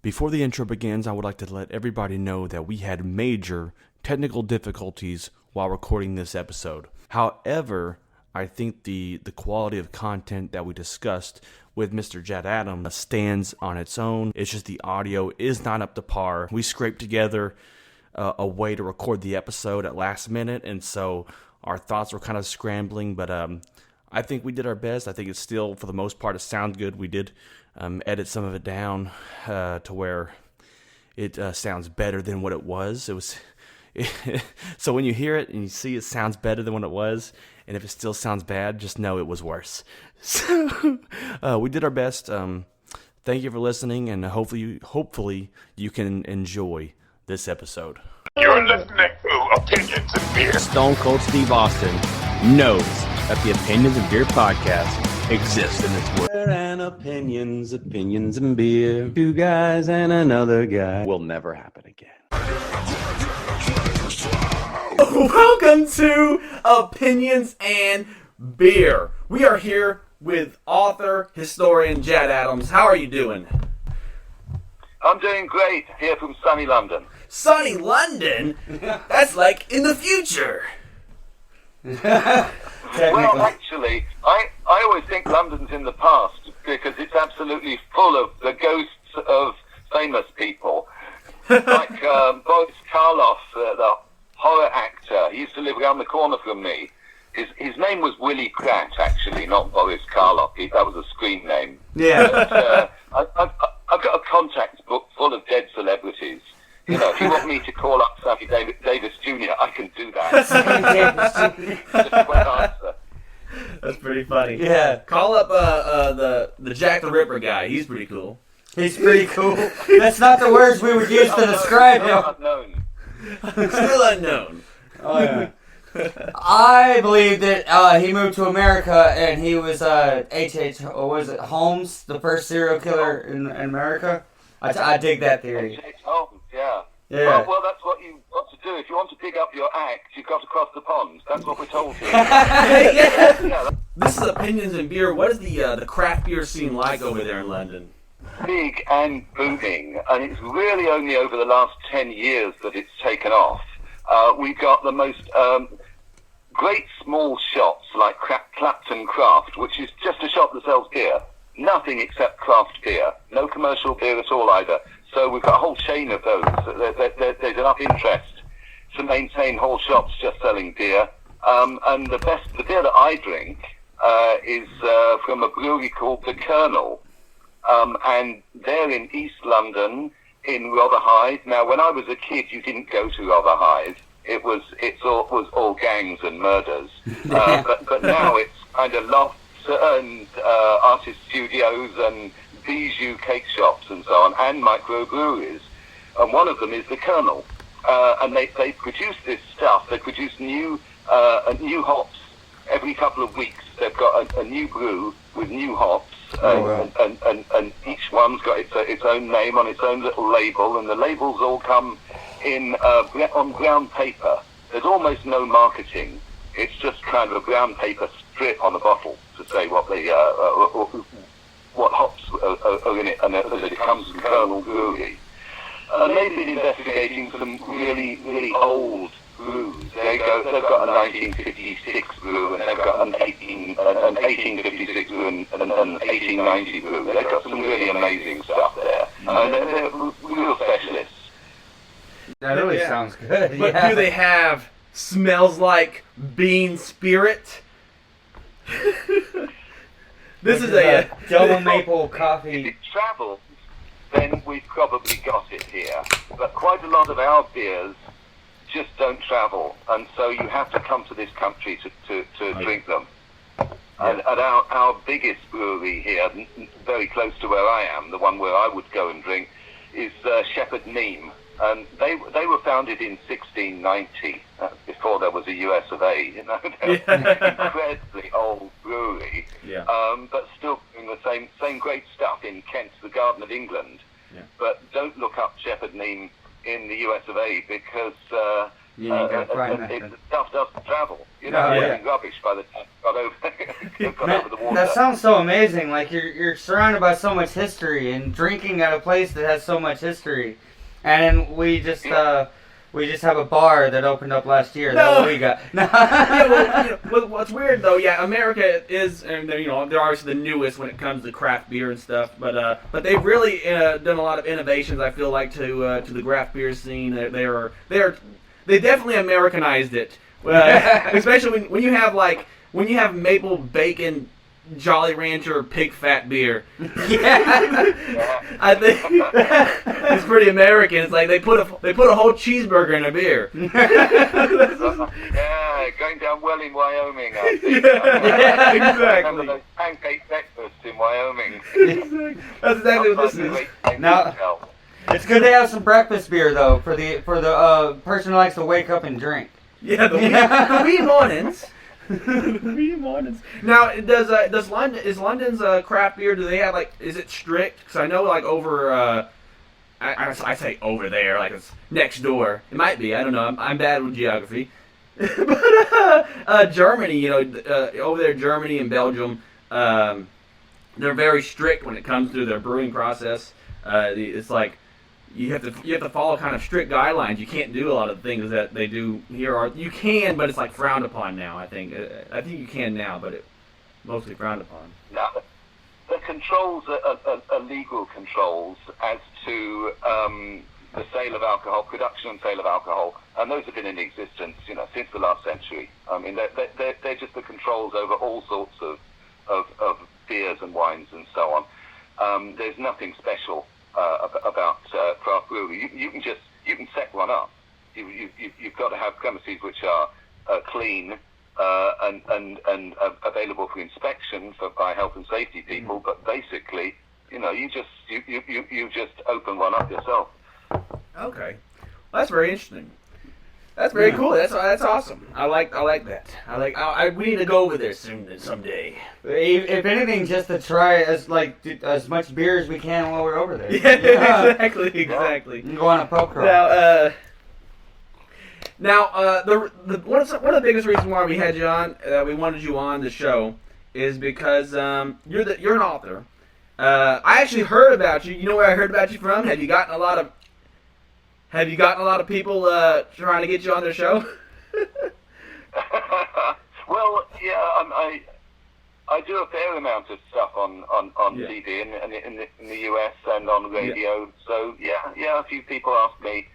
Before the intro begins, I would like to let everybody know that we had major technical difficulties while recording this episode. However, I think the quality of content that we discussed with Mr. Jad Adams stands on its own. It's just the audio is not up to par. We scraped together a way to record the episode at last minute, and so our thoughts were kind of scrambling, but I think we did our best. I think it's still, for the most part, it sounds good. We did edit some of it down to where it sounds better than what it was. So when you hear it and you see it sounds better than what it was, and if it still sounds bad, just know it was worse. So we did our best. Thank you for listening, and hopefully you can enjoy this episode. You're listening to Opinions and Beer. Stone Cold Steve Austin knows that the Opinions and Beer podcast exists in this world. And opinions and beer. Two guys and another guy. Will never happen again. Welcome to Opinions and Beer. We are here with author, historian Jad Adams. How are you doing? I'm doing great, here from sunny London. Sunny London? That's like in the future. Well, actually, I always think London's in the past because it's absolutely full of the ghosts of famous people. Like Boris Karloff, the horror actor. He used to live around the corner from me. His name was Willie Pratt, actually, not Boris Karloff. That was a screen name. Yeah. But, I've got a contacts book full of dead celebrities. You know, if you want me to call up Sammy Davis Jr., I can do that. Just one answer. That's pretty funny. Yeah. Call up the Jack the Ripper guy. He's pretty cool. He's pretty cool. That's not the words we would use to describe him. Unknown. Still unknown. Oh, yeah. I believe that he moved to America and he was H.H. or was it Holmes, the first serial killer in America? I dig that theory. H.H. Holmes, yeah. Yeah. Well, that's what you want to do. If you want to dig up your act, you've got to cross the pond. That's what we're told here. Yeah. This is Opinions and Beer. What is the craft beer scene like over there in London? Big and booming, and it's really only over the last 10 years that it's taken off. We've got the most great small shops like Clapton Craft, which is just a shop that sells beer. Nothing except craft beer. No commercial beer at all either. So we've got a whole chain of those. There's enough interest to maintain whole shops just selling beer. And the beer that I drink is from a brewery called The Colonel. And they're in East London, in Rotherhithe. Now, when I was a kid, you didn't go to Rotherhithe. It was all gangs and murders. But now it's kind of lofts and artist studios and bijou cake shops and so on, and microbreweries. And one of them is The Colonel. And they produce this stuff. They produce new hops every couple of weeks. They've got a new brew with new hops. And each one's got its own name on its own little label, and the labels all come in on brown paper. There's almost no marketing. It's just kind of a brown paper strip on the bottle to say what hops are in it, and that it comes from Colonel Brewery. And they've been investigating some really, really old brews. They've got a 1956 brew, and they've got an 1856 brew and an 1890 brew. They've got some really amazing stuff there. They're real specialists. That really sounds good. But yeah. do they have smells like bean spirit? This is a double maple If coffee. it travels, then we've probably got it here. But quite a lot of our beers just don't travel, and so you have to come to this country to drink them. And our biggest brewery here, very close to where I am, the one where I would go and drink, is Shepherd Neame. And they were founded in 1690, before there was a US of A. You know, they're an incredibly old brewery, but still doing the same great stuff in Kent, the Garden of England. Yeah. But don't look up Shepherd Neame in the US of A because You ain't got fried the mackerel. stuff doesn't travel. You know, Oh, it's yeah. getting rubbish by the time it got over, Man, over the water. that sounds so amazing. Like you're surrounded by so much history and drinking at a place that has so much history. And we just have a bar that opened up last year. That's what we got. Yeah, well, what's weird though, yeah, America is, and you know, they're obviously the newest when it comes to craft beer and stuff, but they've really done a lot of innovations. I feel like to the craft beer scene. They definitely Americanized it, especially when you have maple bacon Jolly Rancher pig fat beer. I think it's pretty American. It's like they put a whole cheeseburger in a beer. Yeah, going down well in Wyoming, I think. Yeah, I remember exactly. those pancake breakfasts in Wyoming. That's exactly what this is. Now- It's good to have some breakfast beer though for the person who likes to wake up and drink. Yeah, the wee mornings. The wee mornings. Now, is London's craft beer? Do they have is it strict? Because I know over. I say over there, like it's next door. It might be. I don't know. I'm bad with geography. But Germany, over there, Germany and Belgium, they're very strict when it comes to their brewing process. It's like you have to follow kind of strict guidelines. You can't do a lot of the things that they do here. You can, but it's like frowned upon now. I think you can now, but it's mostly frowned upon. Now, the controls are legal controls as to the sale of alcohol, production and sale of alcohol, and those have been in existence, since the last century. I mean, they're just the controls over all sorts of beers and wines and so on. There's nothing special about craft brewery. You can set one up. You've got to have premises which are clean and available for inspection by health and safety people. But basically, you just open one up yourself. Okay, well, that's very interesting. That's very cool. That's awesome. I like that. We need to go over there someday. If anything, just to try as much beer as we can while we're over there. Yeah, exactly. You can go on a pub crawl. Now, one of the biggest reasons why we had you on, we wanted you on the show, is because you're an author. I actually heard about you. You know where I heard about you from? Have you gotten a lot of people trying to get you on their show? Well, yeah, I do a fair amount of stuff on TV in the US and on radio. Yeah. So yeah, a few people ask me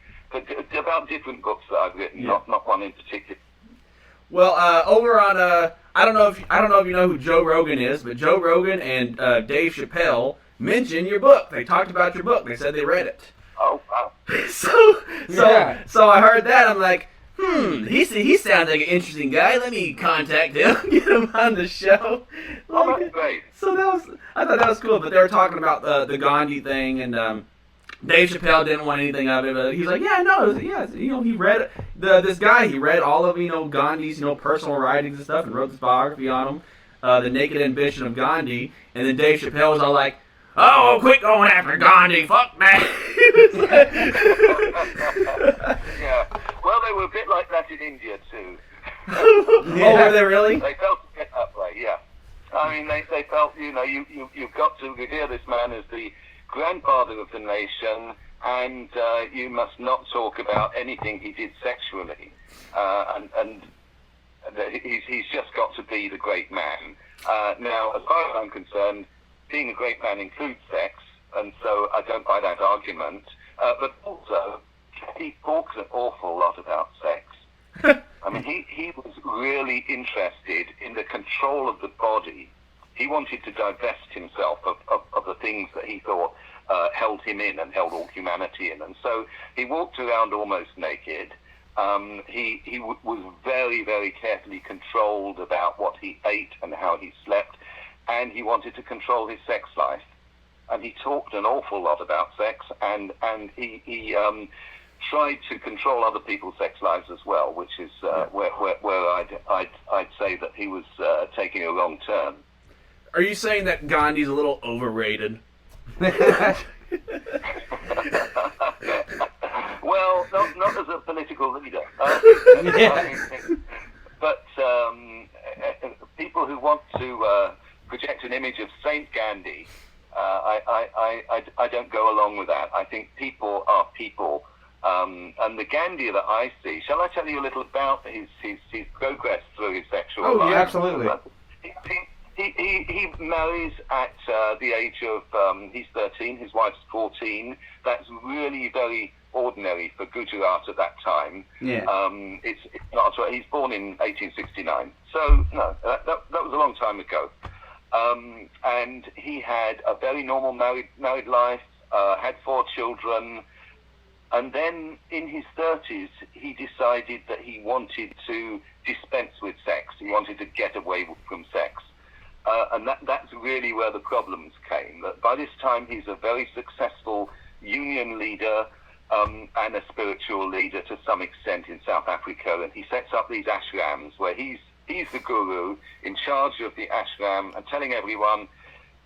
about different books that I've written, not one in particular. Well, over on I don't know if you know who Joe Rogan is, but Joe Rogan and Dave Chappelle mentioned your book. They talked about your book. They said they read it. Oh, wow. So I heard that. I'm like, he sounds like an interesting guy. Let me contact him, get him on the show. Oh, that's great. So I thought that was cool. But they were talking about the Gandhi thing, and Dave Chappelle didn't want anything of it. But he's like, he read this guy. He read all of Gandhi's personal writings and stuff, and wrote this biography on him, The Naked Ambition of Gandhi. And then Dave Chappelle was all like, "Oh, quit going after Gandhi, fuck that." Yeah. Well, they were a bit like that in India too. Oh, were they really? They felt a bit that way, yeah. I mean, they felt, you've got to revere this man as the grandfather of the nation, and you must not talk about anything he did sexually. And he's just got to be the great man. Now, as far as I'm concerned, being a great man includes sex, and so I don't buy that argument. But also, he talks an awful lot about sex. I mean, he was really interested in the control of the body. He wanted to divest himself of the things that he thought held him in and held all humanity in. And so he walked around almost naked. He was very, very carefully controlled about what he ate and how he slept. And he wanted to control his sex life. And he talked an awful lot about sex, and he tried to control other people's sex lives as well, which is where I'd say that he was taking a wrong turn. Are you saying that Gandhi's a little overrated? Well, not as a political leader. Yeah. But people who want to project an image of Saint Gandhi, I don't go along with that. I think people are people. And the Gandhi that I see, shall I tell you a little about his progress through his sexual life? Oh, yeah, absolutely. He marries at the age of, he's 13, his wife's 14. That's really very ordinary for Gujarat at that time. Yeah. It's not. He's born in 1869, so no, that was a long time ago. And he had a very normal married life, had 4 children, and then in his 30s he decided that he wanted to dispense with sex. He wanted to get away from sex. And that's really where the problems came. That by this time he's a very successful union leader and a spiritual leader to some extent in South Africa, and he sets up these ashrams where he's the guru in charge of the ashram and telling everyone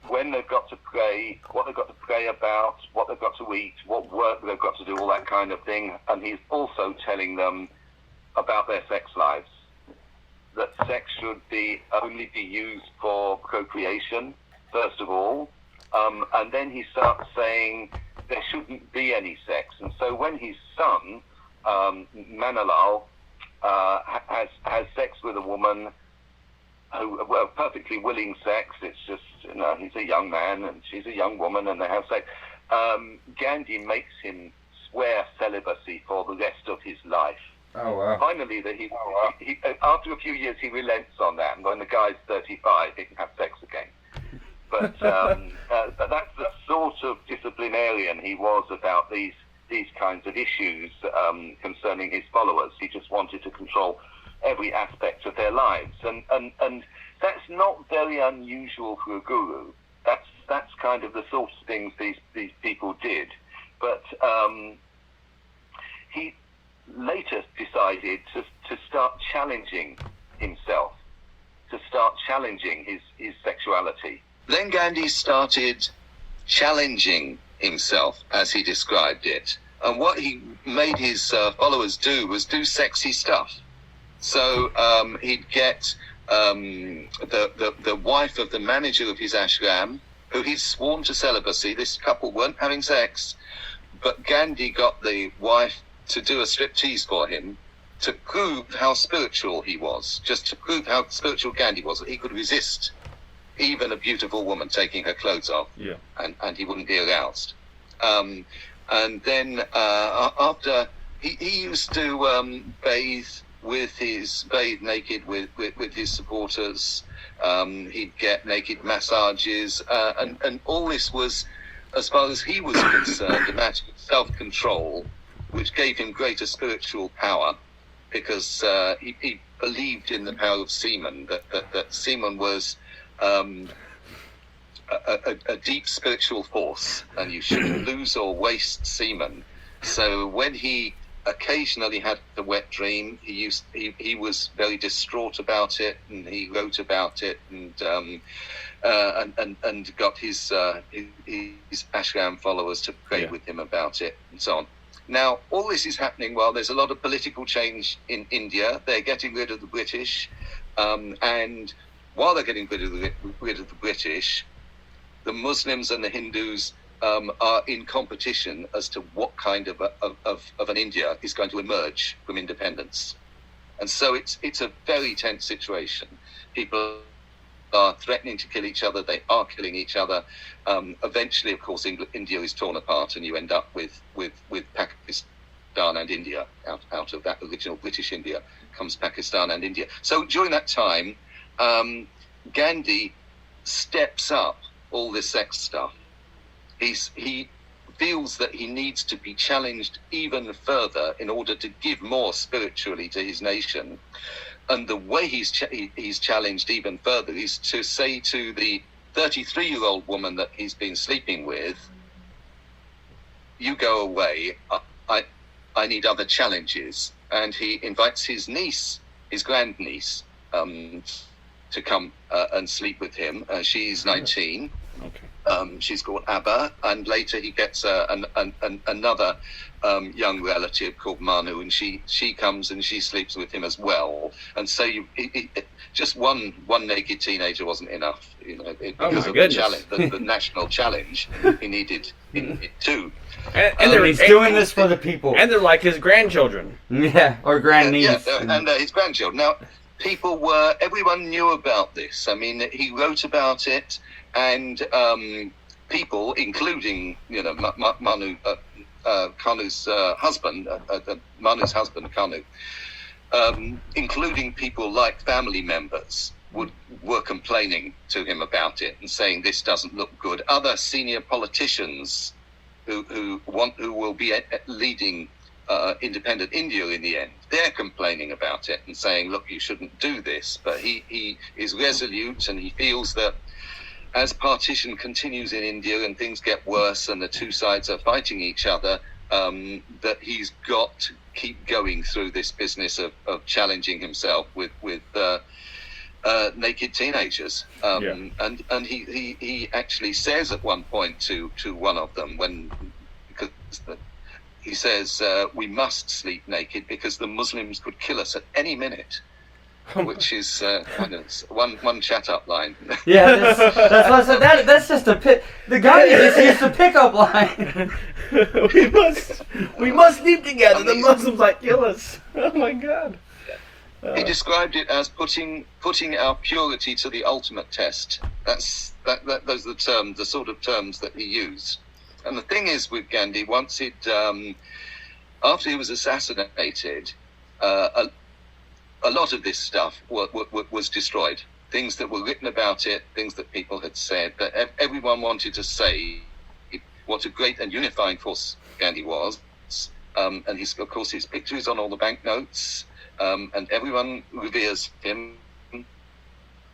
when they've got to pray, what they've got to pray about, what they've got to eat, what work they've got to do, all that kind of thing. And he's also telling them about their sex lives. That sex should only be used for procreation, first of all, and then he starts saying there shouldn't be any sex. And so when his son, Manalal, has sex with a woman perfectly willing sex, it's just, he's a young man and she's a young woman and they have sex, Gandhi makes him swear celibacy for the rest of his life. Oh, wow. Finally, he after a few years, he relents on that, and when the guy's 35, he can have sex again. But that's the sort of disciplinarian he was about these kinds of issues concerning his followers. He just wanted to control every aspect of their lives, and that's not very unusual for a guru. That's kind of the sort of things these people did. But he later decided to start challenging himself, to start challenging his sexuality. Then Gandhi started challenging himself, as he described it. And what he made his followers do was do sexy stuff. So he'd get the wife of the manager of his ashram, who he'd sworn to celibacy. This couple weren't having sex, but Gandhi got the wife to do a striptease for him to prove how spiritual he was, just to prove how spiritual Gandhi was, that he could resist even a beautiful woman taking her clothes off, and he wouldn't be aroused. And then after he used to bathe naked with his supporters. He'd get naked massages, and all this was, as far as he was concerned, a matter of self-control, which gave him greater spiritual power, because he believed in the power of semen, that semen was a deep spiritual force, and you shouldn't lose or waste semen. So when he occasionally had the wet dream, he was very distraught about it, and he wrote about it, and got his ashram followers to pray with him about it, and so on. Now, all this is happening while there's a lot of political change in India. They're getting rid of the British, and while they're getting rid of the British, the Muslims and the Hindus are in competition as to what kind of an India is going to emerge from independence. And so it's a very tense situation. People are threatening to kill each other. They are killing each other. Eventually, of course, India is torn apart, and you end up with Pakistan and India. Out of that original British India comes Pakistan and India. So during that time, Gandhi steps up all this sex stuff. He feels that he needs to be challenged even further in order to give more spiritually to his nation. And the way he's challenged even further is to say to the 33-year-old woman that he's been sleeping with, "You go away. I need other challenges." And he invites his niece, his grandniece, to come and sleep with him. She's 19. Okay. She's called Abba, and later he gets another young relative called Manu, and she comes and she sleeps with him as well. And so just one naked teenager wasn't enough, because of the challenge, the national challenge. He needed two. And he's doing this for the people. And they're like his grandchildren. Yeah, or grandniece. And his grandchildren. Now, everyone knew about this. I mean, he wrote about it, and people, including Manu, Kanu's husband, Manu's husband, Kanu, including people like family members, were complaining to him about it and saying this doesn't look good. Other senior politicians who will be leading independent India in the end, they're complaining about it and saying, look, you shouldn't do this. But he is resolute, and he feels that as partition continues in India and things get worse and the two sides are fighting each other, that he's got to keep going through this business of challenging himself with naked teenagers. And he actually says at one point to one of them, he says, we must sleep naked because the Muslims could kill us at any minute. Which is one chat up line. Yeah, that's what I said. That's just the guy just used a pickup line. we must sleep together. The Muslims might kill us. Oh my God. He described it as putting our purity to the ultimate test. Those are the sort of terms that he used. And the thing is with Gandhi, after he was assassinated, a lot of this stuff was destroyed. Things that were written about it, things that people had said, but everyone wanted to say what a great and unifying force Gandhi was. And of course his picture is on all the banknotes, and everyone reveres him.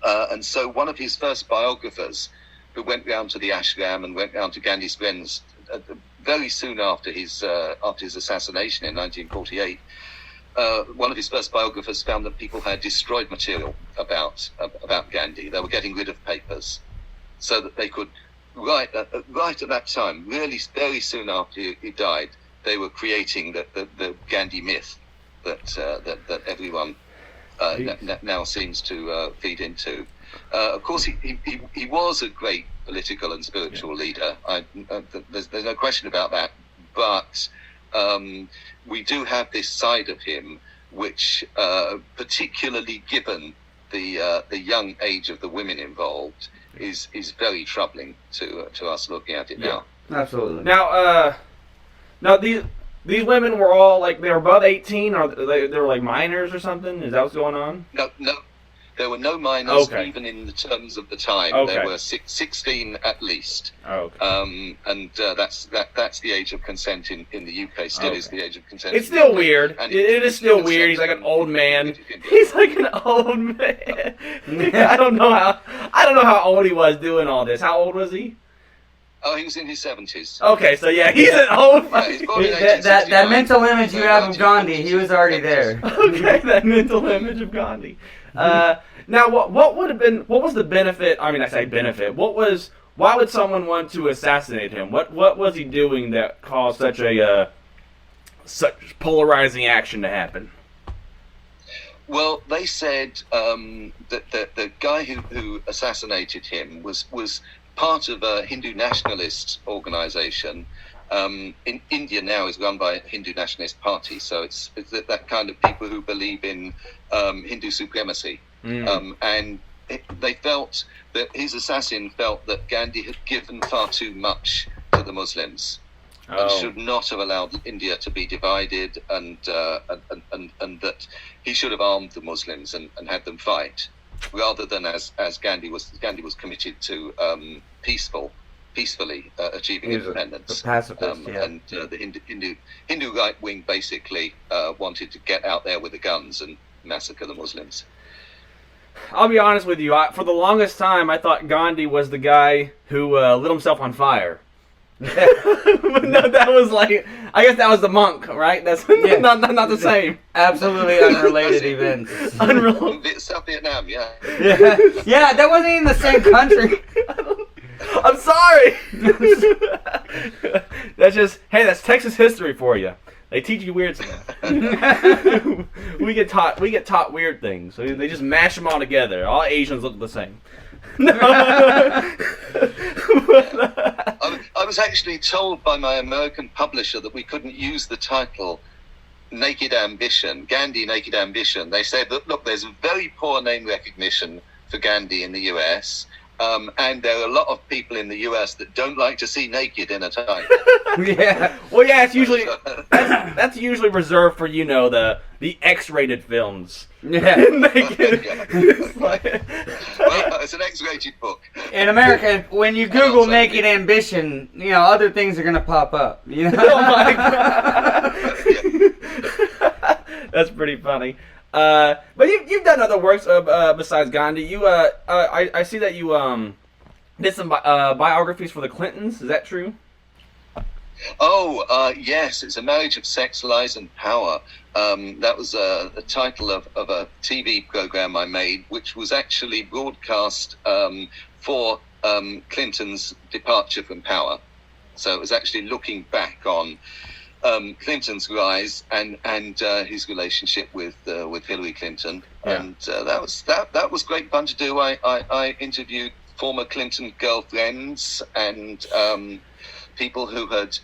And so one of his first biographers, who went round to the ashram and went round to Gandhi's friends very soon after his assassination in 1948, one of his first biographers found that people had destroyed material about Gandhi. They were getting rid of papers so that they could write at that time, really very soon after he died, they were creating the Gandhi myth that everyone now seems to feed into. Of course, he was a great political and spiritual leader. There's no question about that. But we do have this side of him, which, particularly given the young age of the women involved, is very troubling to us looking at it now. Absolutely. Now these women were all they were above 18, or they were like minors or something. Is that what's going on? No. There were no minors, Okay. even in the terms of the time. Okay. There were 16 at least. Oh, okay. And that's the age of consent in the UK. Still is the age of consent. It's in the still UK. weird. And It is still weird. He's like an old man. He's like an old man. I don't know how old he was doing all this. How old was he? Oh, he was in his 70s. Okay, so yeah, he's an old. Yeah, he's born in That 1869. mental image you have of Gandhi, he was already there. Okay, that mental image of Gandhi. Now, what was the benefit? I mean, I say benefit. Why would someone want to assassinate him? What was he doing that caused such polarizing action to happen? Well, they said that the guy who assassinated him was part of a Hindu nationalist organization. In India now is run by a Hindu nationalist party, so it's that kind of people who believe in Hindu supremacy. And they felt that his assassin felt that Gandhi had given far too much to the Muslims and should not have allowed India to be divided, and that he should have armed the Muslims and had them fight, rather than as Gandhi was committed to peacefully achieving independence. A pacifist, yeah. And the Hindu right wing basically wanted to get out there with the guns and massacre the Muslims. I'll be honest with you. For the longest time, I thought Gandhi was the guy who lit himself on fire. But no, that was I guess that was the monk, right? That's not the same. Absolutely unrelated events. South Vietnam, yeah. Yeah, that wasn't even the same country. I'm sorry. That's Texas history for you. They teach you weird stuff. we get taught weird things. So they just mash them all together. All Asians look the same. I was actually told by my American publisher that we couldn't use the title Naked Ambition, Gandhi Naked Ambition. They said that, look, there's very poor name recognition for Gandhi in the US, and there are a lot of people in the US that don't like to see naked in a title. Yeah. Well, yeah, it's usually that's usually reserved for the X-rated films. Yeah. It's like- Well, it's an X-rated book. In America, when you Google Naked Ambition, other things are gonna pop up. Oh my god, that's pretty funny. But you've done other works besides Gandhi. I see that you did some biographies for the Clintons. Is that true? Oh, yes, it's A Marriage of Sex, Lies and Power. That was the title of a TV program I made, which was actually broadcast for Clinton's departure from power. So it was actually looking back on Clinton's rise and his relationship with Hillary Clinton, Yeah. and that was great fun to do. I interviewed former Clinton girlfriends and people who had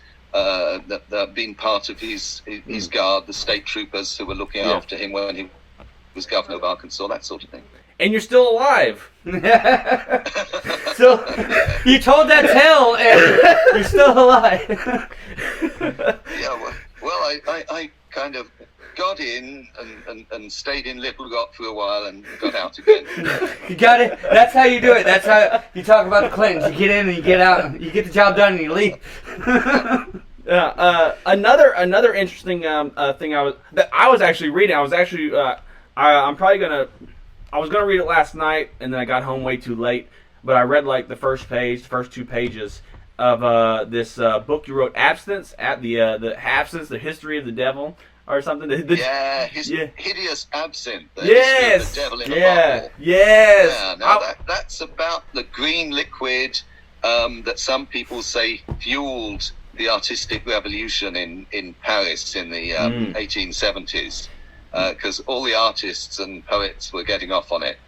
been part of his guard, the state troopers who were looking after him when he was governor of Arkansas, that sort of thing. And you're still alive. So you told that tale, and you're still alive. Yeah, well, I kind of got in and stayed in Little Rock for a while and got out again. You got it. That's how you do it. That's how you talk about the Clintons. You get in and you get out. You get the job done and you leave. Another interesting thing I was actually reading. I was actually I was gonna read it last night, and then I got home way too late. But I read like the first 2 pages of this book you wrote, Abstinence, at the Abstinence, the History of the Devil, or something. Hideous Absinthe. The Yes. history of the devil in a bottle. Yes. Yeah, now that's about the green liquid that some people say fueled the artistic revolution in Paris in the 1870s, because all the artists and poets were getting off on it.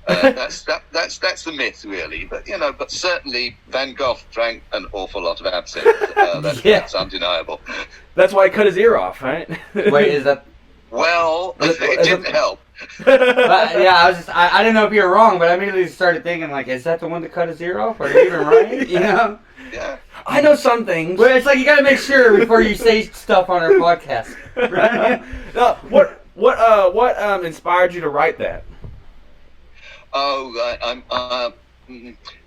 That's the myth, really. But certainly Van Gogh drank an awful lot of absinthe. That's undeniable. That's why he cut his ear off, right? Wait, is that? Well, it didn't help. Yeah, I didn't know if you were wrong, but I immediately started thinking, like, is that the one that cut his ear off? Are you even right? Yeah. I know some things. But it's like you got to make sure before you say stuff on our podcast. Right? No, what inspired you to write that? Oh, right.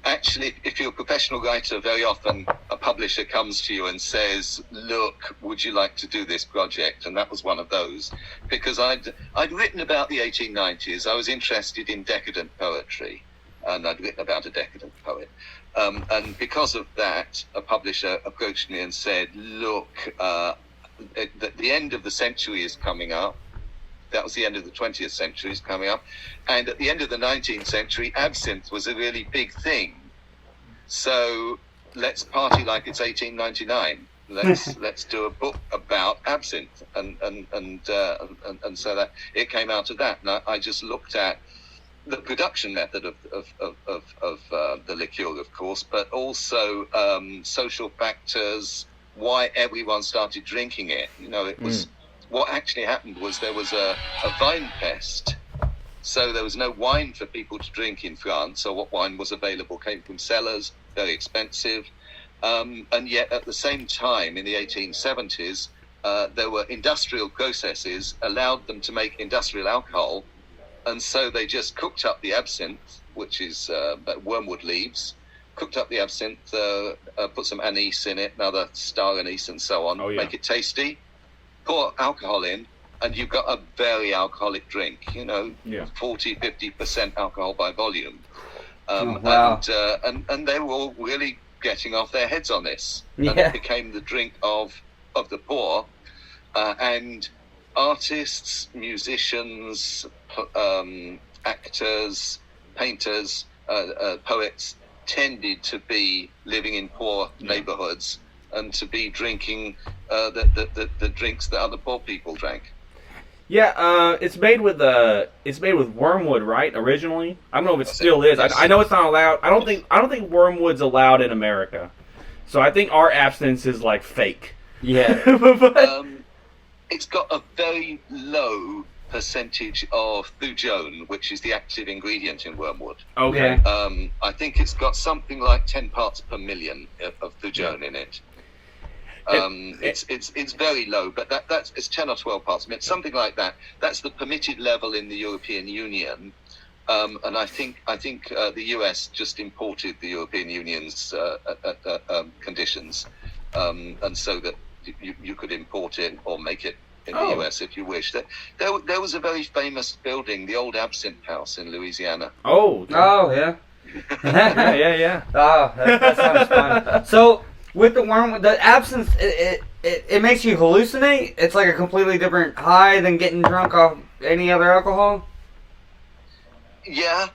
Actually, if you're a professional writer, very often a publisher comes to you and says, look, would you like to do this project? And that was one of those, because I'd written about the 1890s. I was interested in decadent poetry, and I'd written about a decadent poet. And because of that, a publisher approached me and said, look, the end of the century is coming up. That was the end of the 20th century is coming up. And at the end of the 19th century, absinthe was a really big thing. So let's party like it's 1899. Let's do a book about absinthe. And so that it came out of that. And I just looked at the production method of the liqueur, of course, but also social factors, why everyone started drinking it. It was... What actually happened was there was a vine pest. So there was no wine for people to drink in France. So what wine was available came from cellars, very expensive. And yet at the same time, in the 1870s, there were industrial processes allowed them to make industrial alcohol. And so they just cooked up the absinthe, which is wormwood leaves, cooked up the absinthe, put some anise in it, another star anise and so on, make it tasty. Pour alcohol in, and you've got a very alcoholic drink, 40-50% alcohol by volume. Wow. And they were all really getting off their heads on this. Yeah. And it became the drink of the poor. And artists, musicians, actors, painters, poets, tended to be living in poor neighborhoods and to be drinking the drinks that other poor people drank. Yeah, it's made with wormwood, right? Originally, I don't know if it still is. I know it's not allowed. I don't think wormwood's allowed in America. So I think our abstinence is like fake. Yeah. It's got a very low percentage of thujone, which is the active ingredient in wormwood. Okay. I think it's got something like 10 parts per million of thujone in it. It's very low, but it's 10 or 12 parts. I mean, something like that. That's the permitted level in the European Union, and I think the US just imported the European Union's conditions, and so that you could import it or make it in the US if you wish. There was a very famous building, the old Absinthe House in Louisiana. Oh yeah. yeah. Oh, that sounds fun. So. With the wormwood, the absinthe, it makes you hallucinate? It's like a completely different high than getting drunk off any other alcohol? Yeah,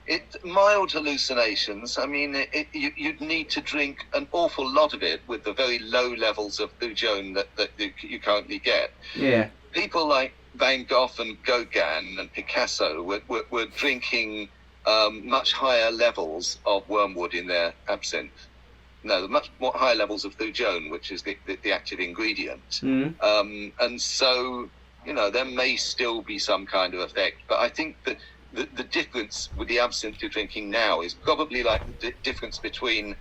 mild hallucinations. I mean, you'd need to drink an awful lot of it with the very low levels of thujone that you currently get. Yeah. People like Van Gogh and Gauguin and Picasso were drinking much higher levels of wormwood in their absinthe. No, much more high levels of thujone, which is the active ingredient. Mm. And so, there may still be some kind of effect. But I think that the difference with the absinthe you're drinking now is probably like the difference between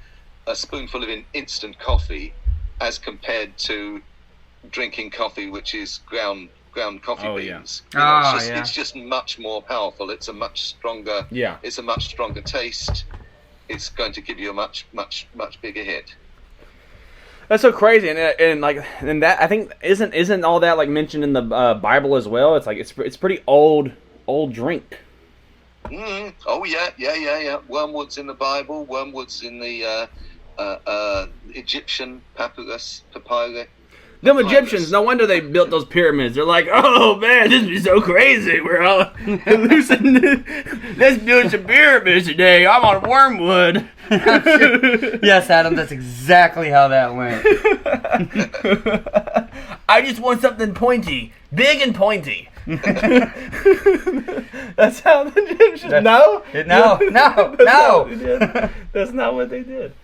a spoonful of instant coffee as compared to drinking coffee which is ground coffee beans. It's just much more powerful. It's a much stronger. Yeah. It's a much stronger taste. It's going to give you a much bigger hit. That's so crazy, and that I think isn't all that like mentioned in the Bible as well. It's like it's pretty old drink. Mm. Oh yeah. Wormwood's in the Bible. Wormwood's in the Egyptian papyrus. Them Egyptians, no wonder they built those pyramids. They're like, oh man, this is so crazy. We're all hallucinating. Let's build some pyramids today. I'm on wormwood. Yes, Adam, that's exactly how that went. I just want something pointy. Big and pointy. That's how the Egyptians... No. That's not what they did.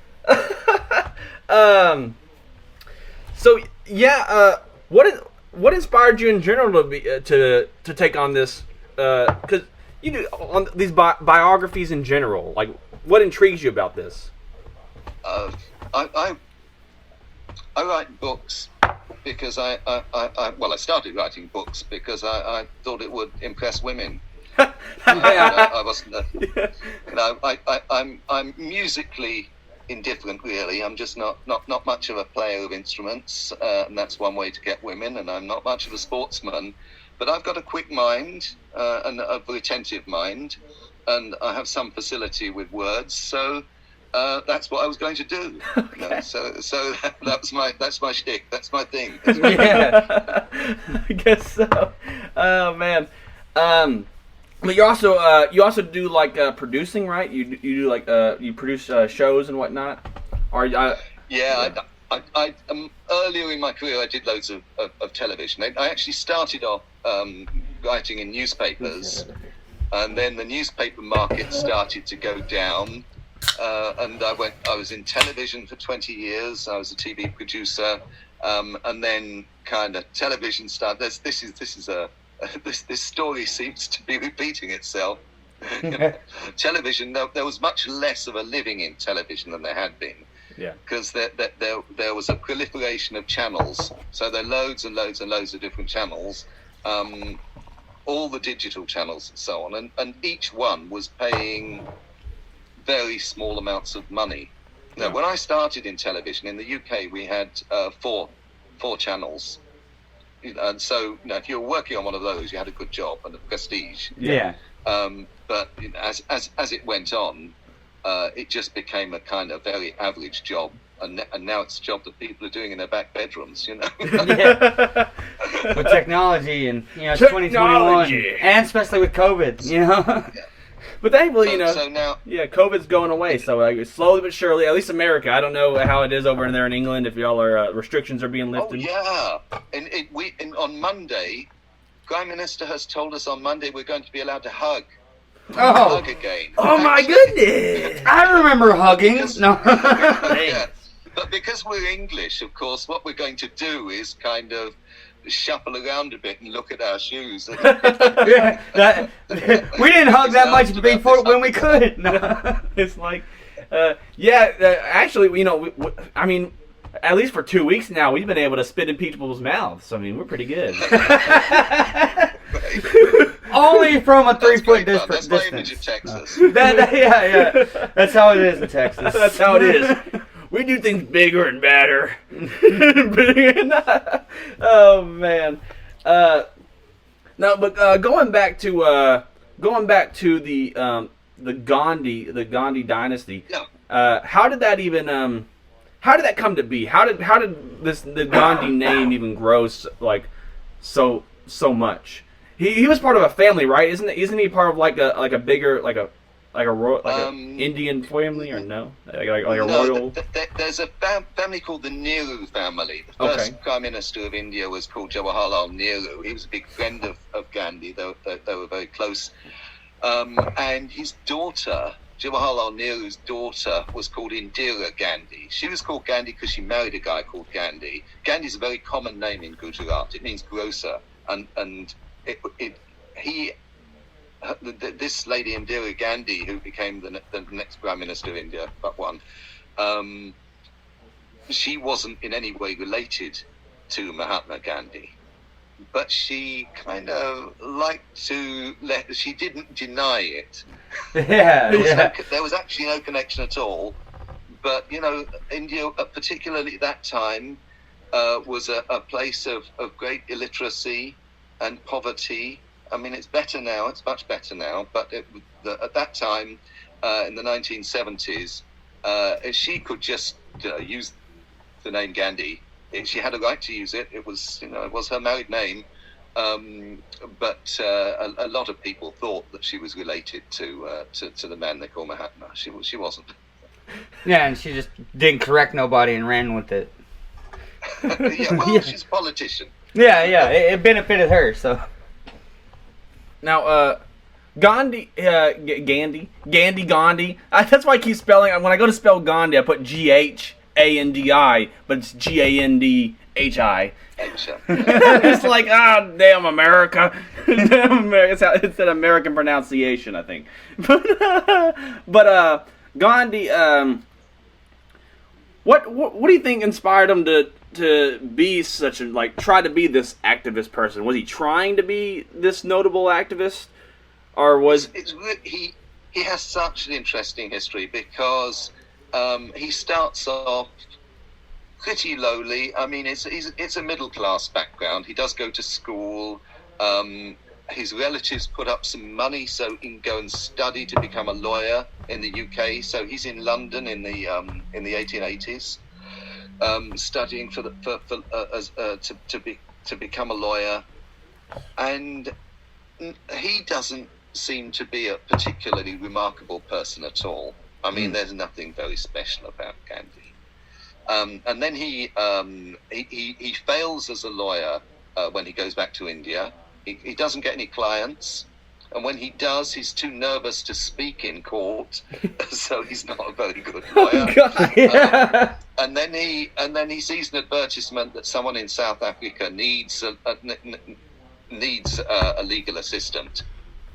So... Yeah, what inspired you in general to take on this? Because you do on these biographies in general. Like, what intrigues you about this? I write books because I started writing books because I thought it would impress women. I wasn't. I'm musically indifferent, really. I'm just not much of a player of instruments, and that's one way to get women. And I'm not much of a sportsman, but I've got a quick mind and a retentive mind, and I have some facility with words. So that's what I was going to do. So that's my shtick. That's my thing. Yeah, I guess so. Oh man. But you also do like producing, right? You do like you produce shows and whatnot. Yeah, I earlier in my career I did loads of television. I actually started off writing in newspapers, and then the newspaper market started to go down, and I was in television for 20 years. I was a TV producer, and then kind of television started. This story seems to be repeating itself. Television, there was much less of a living in television than there had been. Yeah. Because there was a proliferation of channels. So there are loads and loads and loads of different channels, all the digital channels and so on. And each one was paying very small amounts of money. Now, when I started in television in the UK, we had four channels. And so, if you were working on one of those, you had a good job and a prestige. Yeah. But as it went on, it just became a kind of very average job, and now it's a job that people are doing in their back bedrooms. Yeah. With technology and it's 2021, and especially with COVID. But thankfully, you know, So now, yeah, COVID's going away. So slowly but surely, at least America. I don't know how it is over there in England if y'all are restrictions are being lifted. oh yeah, on Monday, Prime Minister has told us on Monday we're going to be allowed to hug Oh, again. Oh my goodness! I remember hugging. No. Yeah. But because we're English, of course, what we're going to do is kind of shuffle around a bit and look at our shoes. And Yeah, we didn't hug that much before when we could. No. It's like, actually, you know, I mean, at least for 2 weeks now, we've been able to spit in people's mouths. I mean, we're pretty good. Only from a 3 foot great fun. That's my image of distance. Texas. Yeah. That's how it is in Texas. That's how it is. We do things bigger and badder. Oh man. No, but going back to the Gandhi dynasty. Yeah. How did that even how did that come to be? How did the Gandhi name even grow so much? He was part of a family, right? Isn't he part of like a bigger Indian family, or no? Like a royal. There's a family called the Nehru family. The first Prime Minister of India was called Jawaharlal Nehru. He was a big friend of Gandhi. They were very close. And his daughter, Jawaharlal Nehru's daughter, was called Indira Gandhi. She was called Gandhi because she married a guy called Gandhi. Gandhi is a very common name in Gujarat. It means grocer, and this lady Indira Gandhi, who became the next Prime Minister of India, but one, she wasn't in any way related to Mahatma Gandhi, but she kind of liked to she didn't deny it. Yeah. There was actually no connection at all. But, you know, India, particularly at that time, was a place of great illiteracy and poverty. I mean, it's better now. It's much better now. But at that time, in the 1970s, she could just use the name Gandhi. She had a right to use it. It was her married name. But a lot of people thought that she was related to the man they call Mahatma. She wasn't. Yeah, and she just didn't correct nobody and ran with it. She's a politician. Yeah, it benefited her, so. Now, Gandhi. That's why I keep spelling. When I go to spell Gandhi, I put Ghandi, but it's Gandhi. It's like, damn America. It's an American pronunciation, I think. But Gandhi, what do you think inspired him to be such a try to be this activist person? Was he trying to be this notable activist, or was he has such an interesting history because he starts off pretty lowly. I mean, it's a middle class background. He does go to school. His relatives put up some money so he can go and study to become a lawyer in the UK. So he's in London in the 1880s, studying to become a lawyer, and he doesn't seem to be a particularly remarkable person at all. I mean, there's nothing very special about Gandhi. And then he fails as a lawyer when he goes back to India. He doesn't get any clients, and when he does, he's too nervous to speak in court, so he's not a very good lawyer. And then he sees an advertisement that someone in South Africa needs a legal assistant,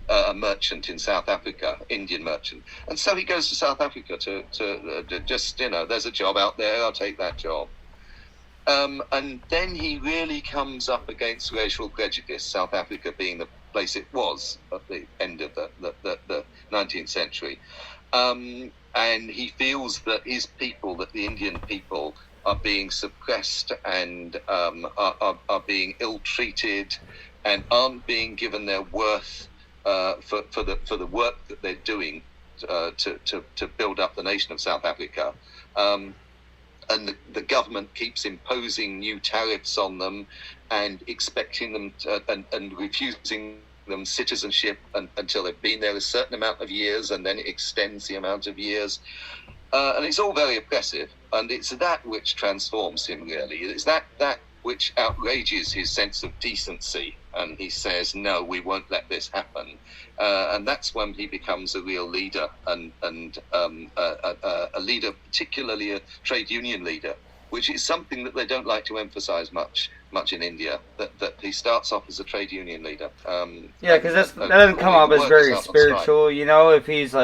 a merchant in South Africa, Indian merchant, and so he goes to South Africa to just there's a job out there, I'll take that job. And then he really comes up against racial prejudice, South Africa being the place it was at the end of the 19th century. And he feels that his people, that the Indian people, are being suppressed and are being ill-treated and aren't being given their worth for the work that they're doing to build up the nation of South Africa. And the government keeps imposing new tariffs on them and expecting them and refusing them citizenship until they've been there a certain amount of years, and then it extends the amount of years. And it's all very oppressive, and it's that which transforms him, really. It's that which outrages his sense of decency, and he says, no, we won't let this happen. And that's when he becomes a real leader, and a leader, particularly a trade union leader, which is something that they don't like to emphasize much in India, that he starts off as a trade union leader. Because that doesn't come off as very spiritual, you know, if he's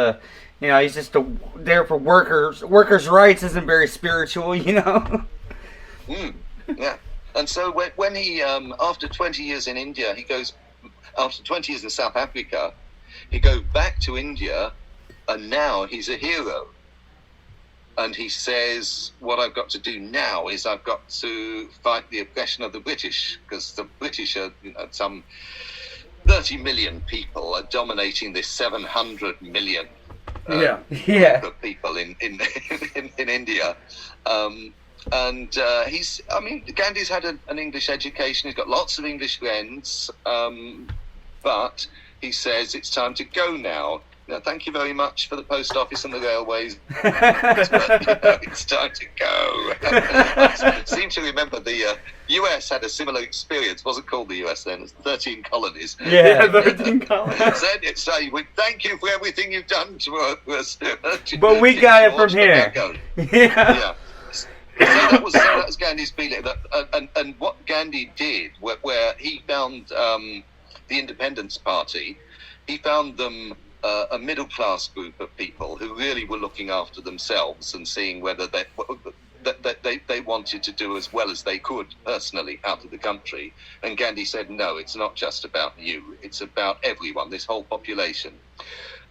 he's just there for workers' rights isn't very spiritual, you know. Yeah. And so when he, after 20 years in India, after 20 years in South Africa, he goes back to India, and now he's a hero. And he says, what I've got to do now is I've got to fight the oppression of the British, because the British are, some 30 million people are dominating this 700 million of people in India. Gandhi's had an English education. He's got lots of English friends, but he says it's time to go now. Thank you very much for the post office and the railways. But, it's time to go. I seem to remember the US had a similar experience. It wasn't called the US then. It was 13 colonies. Yeah, 13 colonies. We thank you for everything you've done to us. But we got it from here. Yeah. So that was Gandhi's feeling. And what Gandhi did, where he found the Independence Party, he found them a middle-class group of people who really were looking after themselves and seeing whether they wanted to do as well as they could personally out of the country. And Gandhi said, no, it's not just about you. It's about everyone, this whole population.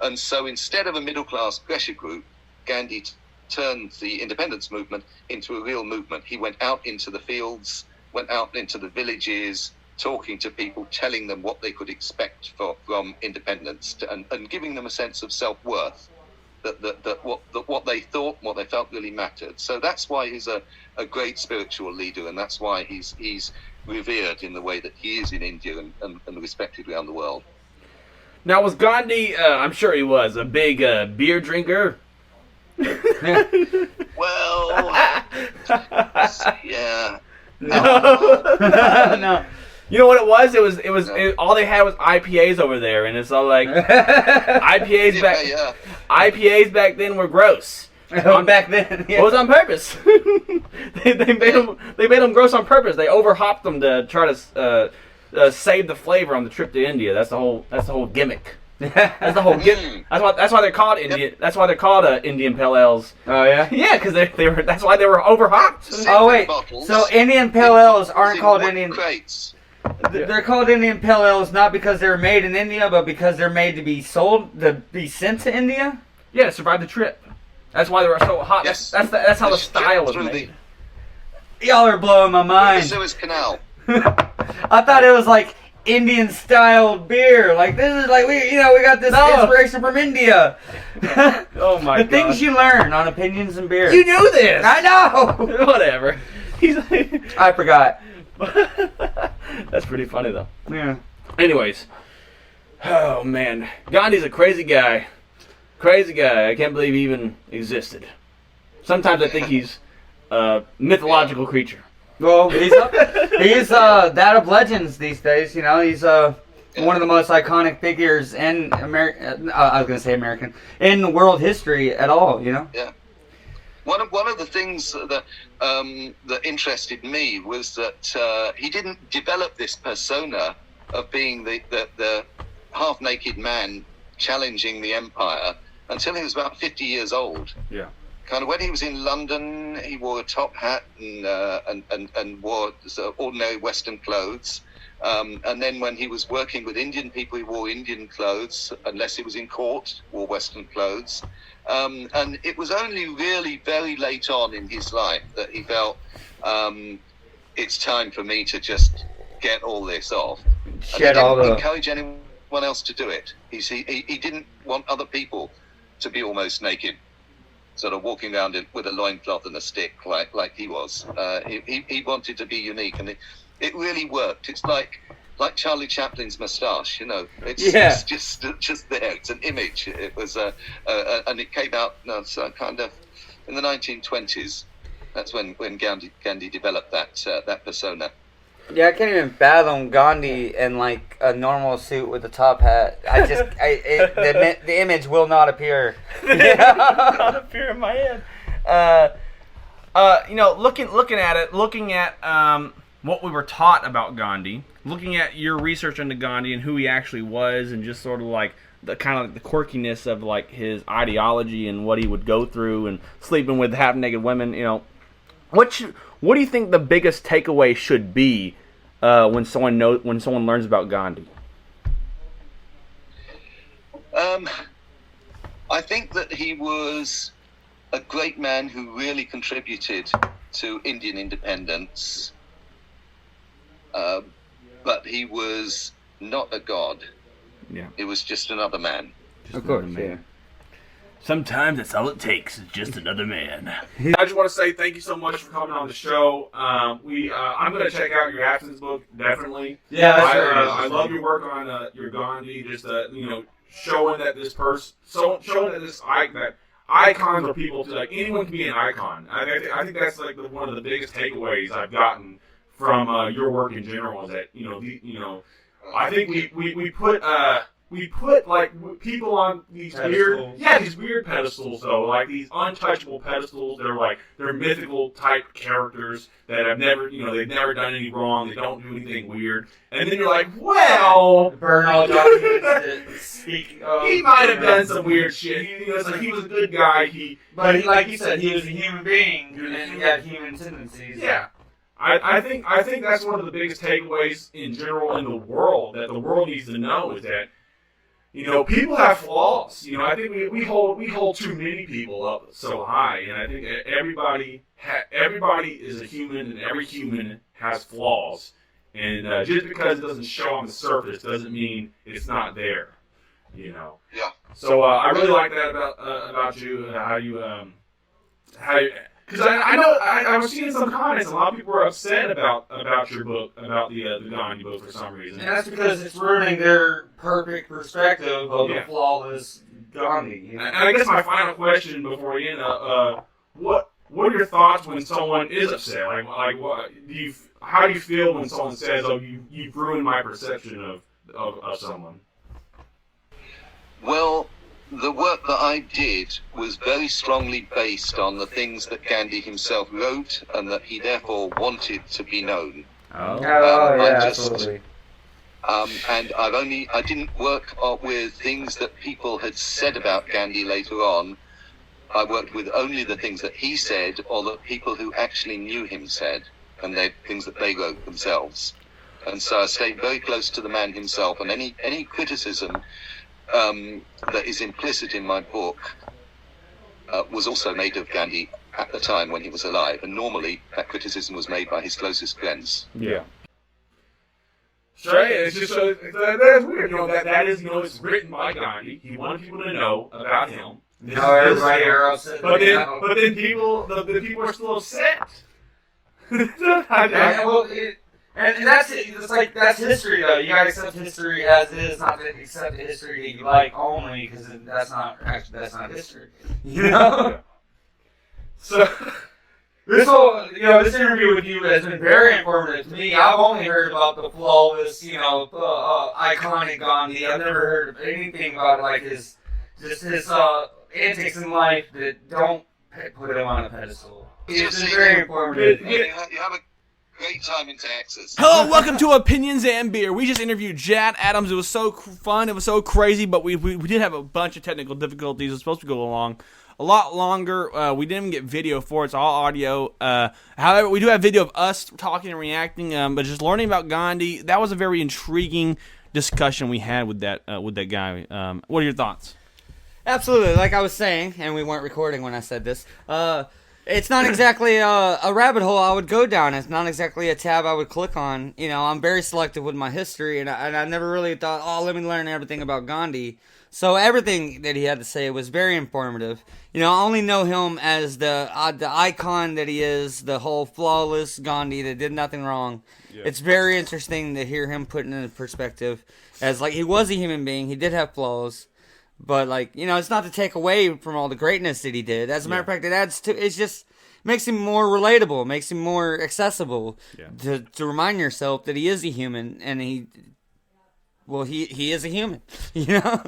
And so instead of a middle-class pressure group, Gandhi turned the independence movement into a real movement. He went out into the fields, went out into the villages, talking to people, telling them what they could expect from independence, and giving them a sense of self-worth, that what they thought, what they felt really mattered. So that's why he's a great spiritual leader, and that's why he's revered in the way that he is in India and respected around the world. Now, was Gandhi, I'm sure he was, a big beer drinker? Well, yeah. No. You know what it was? It was all they had was IPAs over there, and it's all like IPAs back. Yeah. IPAs back then were gross. Back then, yeah. It was on purpose. they made them gross on purpose. They overhopped them to try to save the flavor on the trip to India. That's the whole gimmick. That's the whole gimmick. That's why they're called Indian. Yep. That's why they're called Indian Pale Ales. Oh yeah. Yeah, because they were. That's why they were overhopped. Oh wait. So Indian Pale Ales aren't called Indian crates. They're called Indian Pale Ales not because they're made in India, but because they're made to be sold, to be sent to India. Yeah, to survive the trip. That's why they were so hot. Yes. That's how the style was made. Y'all are blowing my mind. The Suez Canal. I thought it was like Indian style beer. Like this is like we got this inspiration from India. Oh my god. The things you learn on Opinions and Beer. You knew this. I know. Whatever. He's like, I forgot. That's pretty funny though. Yeah. Anyways. Oh man. Gandhi's a crazy guy. Crazy guy. I can't believe he even existed. Sometimes I think he's a mythological creature. Well, he's that of legends these days. You know, he's one of the most iconic figures in American in world history at all. You know. Yeah. One of the things that interested me was that he didn't develop this persona of being the half-naked man challenging the empire until he was about 50 years old. Yeah. Kind of when he was in London, he wore a top hat and wore sort of ordinary Western clothes. And then when he was working with Indian people, he wore Indian clothes, unless he was in court, wore Western clothes. And it was only really very late on in his life that he felt it's time for me to just get all this off. Shed and he all didn't the... encourage anyone else to do it. He didn't want other people to be almost naked, sort of walking around with a loincloth and a stick like he was. He wanted to be unique, and it really worked. It's like like Charlie Chaplin's moustache, you know. It's just there. It's an image. It was and it came out kind of in the 1920s. That's when Gandhi developed that persona. Yeah, I can't even fathom Gandhi in like a normal suit with a top hat. The image will not appear. Not appear in my head. Looking at it, looking at what we were taught about Gandhi, looking at your research into Gandhi and who he actually was, and just sort of like the kind of the quirkiness of like his ideology and what he would go through, and sleeping with half-naked women. What do you think the biggest takeaway should be when someone learns about Gandhi? I think that he was a great man who really contributed to Indian independence, but he was not a god. Yeah, he was just another man. Of course, yeah. Sometimes that's all it takes, is just another man. I just want to say thank you so much for coming on the show. I'm going to check out your absence book, definitely. Yeah, I love your work on your Gandhi, just showing that this person, showing that that icons are people too. Like anyone can be an icon. I think that's like one of the biggest takeaways I've gotten from your work in general. Is that I think we put like people on these weird pedestals though, like these untouchable pedestals. They're mythical type characters that have never, they've never done any wrong. They don't do anything weird. And then you're like, well, burn all documents that speak of, he might have done some weird shit. He was a good guy. But like you said, he was a human being and he had human tendencies. Yeah. I think that's one of the biggest takeaways in general in the world, that the world needs to know, is that people have flaws. I think we hold too many people up so high, and I think everybody is a human, and every human has flaws. And just because it doesn't show on the surface doesn't mean it's not there. Yeah. So I really like that about you, because I know I was seeing some comments. A lot of people were upset about your book, about the Gandhi book for some reason. And that's because it's ruining their perfect perspective of the flawless Gandhi. And I guess my final question before we end up, what are your thoughts when someone is upset? How do you feel when someone says, "Oh, you've ruined my perception of someone"? Well, the work that I did was very strongly based on the things that Gandhi himself wrote, and that he therefore wanted to be known. Absolutely. And I didn't work with things that people had said about Gandhi later on. I worked with only the things that he said, or that people who actually knew him said, and things that they wrote themselves. And so I stayed very close to the man himself, and any criticism that is implicit in my book was also made of Gandhi at the time when he was alive, and normally that criticism was made by his closest friends. Yeah. Sure, it's just that's weird. That is, it's written by Gandhi. He wanted people to know about him. Everybody are upset. But then people, the people are still upset. And that's it. It's like, that's history, though. You gotta accept history as it is, not to accept the history that you like only, because that's not history. So, this interview with you has been very informative to me. I've only heard about the flawless, iconic Gandhi. I've never heard of anything about his antics in life that don't put him on a pedestal. It's been very informative. You have a great time in Texas. Hello, welcome to Opinions and Beer. We just interviewed Jad Adams. It was so fun. It was so crazy, but we did have a bunch of technical difficulties. It was supposed to go along a lot longer. We didn't even get video for it. It's all audio. However, we do have video of us talking and reacting, but just learning about Gandhi, that was a very intriguing discussion we had with that guy. What are your thoughts? Absolutely. Like I was saying, and we weren't recording when I said this, It's not exactly a rabbit hole I would go down. It's not exactly a tab I would click on. You know, I'm very selective with my history, and I never really thought, oh, let me learn everything about Gandhi. So everything that he had to say was very informative. You know, I only know him as the icon that he is, the whole flawless Gandhi that did nothing wrong. Yeah. It's very interesting to hear him put it in perspective as, like, he was a human being. He did have flaws. But, like, you know, it's not to take away from all the greatness that he did. As a matter of fact, it adds to, it's just, makes him more relatable, makes him more accessible to remind yourself that he is a human, and he is a human, you know?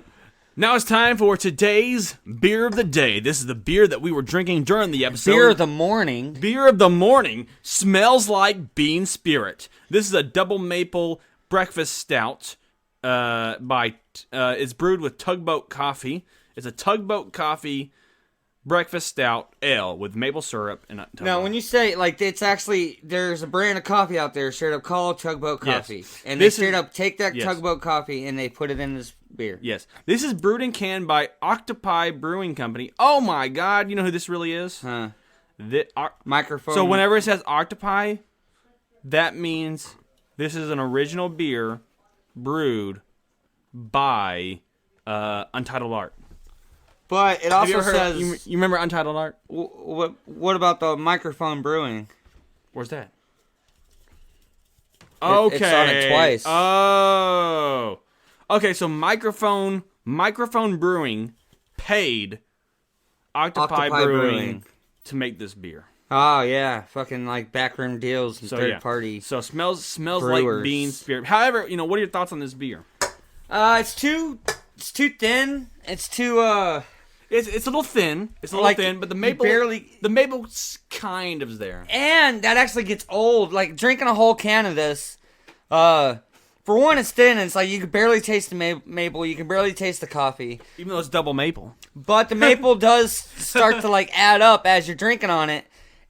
Now it's time for today's beer of the day. This is the beer that we were drinking during the episode. Beer of the morning. Beer of the morning smells like Bean Spirit. This is a double maple breakfast stout. It's brewed with Tugboat Coffee. It's a Tugboat Coffee breakfast stout ale with maple syrup and now, when you say, like, it's actually, there's a brand of coffee out there straight up called Tugboat Coffee. Yes. And they straight up take that Tugboat Coffee and they put it in this beer. Yes. This is brewed and canned by Octopi Brewing Company. Oh my God, you know who this really is? Huh. Microphone. So whenever it says Octopi, that means this is an original beer brewed by Untitled Art. But it also says... You remember Untitled Art? What about the Microphone Brewing? Where's that? Okay. It's on it twice. Oh. Okay, so Microphone Brewing paid Octopi Brewing to make this beer. Oh, yeah. Fucking, like, backroom deals and third party. So smells brewers. like Bean Spirit. However, you know, what are your thoughts on this beer? It's too thin. It's too, It's a little thin. It's a little thin, but the maple kind of is there. And that actually gets old. Like, drinking a whole can of this, for one, it's thin, and it's like you can barely taste the maple. You can barely taste the coffee. Even though it's double maple. But the maple does start to, like, add up as you're drinking on it.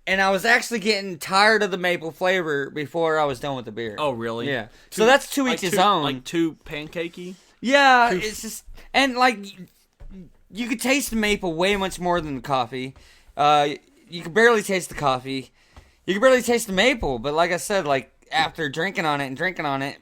And I was actually getting tired of the maple flavor before I was done with the beer. Oh, really? Yeah. So that's to each his own. Like too pancakey? Yeah, it's just... And, like, you could taste the maple way much more than the coffee. You could barely taste the coffee. You could barely taste the maple. But like I said, like, after drinking on it,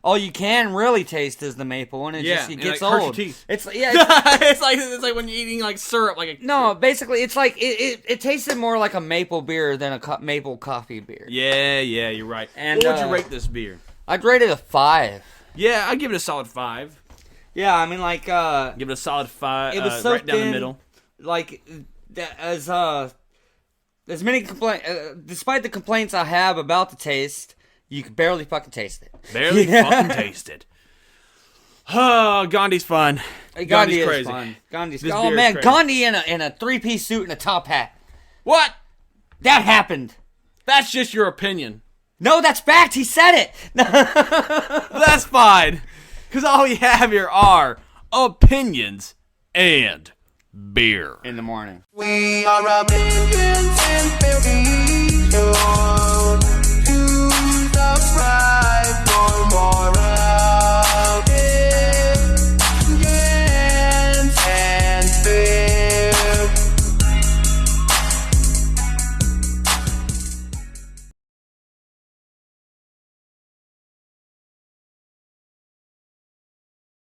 all you can really taste is the maple, and it gets like, old. Teeth. It's it's like when you're eating like syrup, no. Basically, it's like it tasted more like a maple beer than a maple coffee beer. Yeah, you're right. And what would you rate this beer? I'd rate it a 5. Yeah, I'd give it a solid 5. Yeah, I mean, like give it a solid 5. It was so right thin, down the middle. Like as many complaints, despite the complaints I have about the taste. You can barely fucking taste it. Barely fucking taste it. Oh, Gandhi's fun. Gandhi's crazy. Fun. Oh man, crazy. Gandhi in a 3-piece suit and a top hat. What? That happened. That's just your opinion. No, that's fact. He said it. That's fine. Because all we have here are opinions and beer. In the morning. We are a million and billion. To the right.